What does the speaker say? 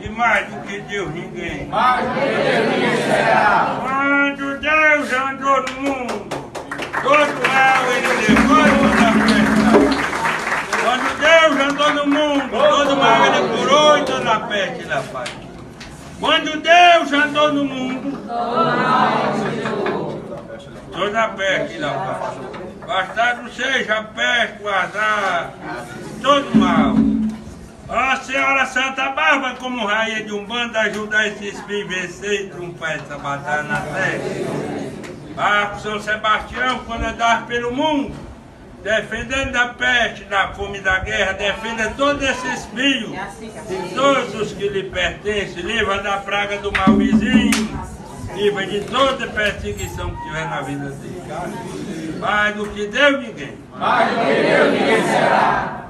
E mais do que Deus ninguém. Mais do que Deus ninguém será. Quando Deus andou no mundo, todo mal ele levou toda peste. Quando Deus andou no mundo, todo mal ele curou e toda peste ele afastou. Quando Deus andou no mundo, toda peste ele afastou. Bastado seja a peste, o azar, todo mal. Ó Senhora Santa Bárbara, como rainha de Umbanda, ajuda esses filhos a vencer e triunfar essa batalha na terra. Ah, São Sebastião, quando andar pelo mundo, defendendo da peste, da fome e da guerra, defenda todos esses filhos e todos os que lhe pertencem, livra da praga do mal vizinho, livra de toda perseguição que tiver na vida dele. Mais do que Deus ninguém. Mais do que Deus ninguém será.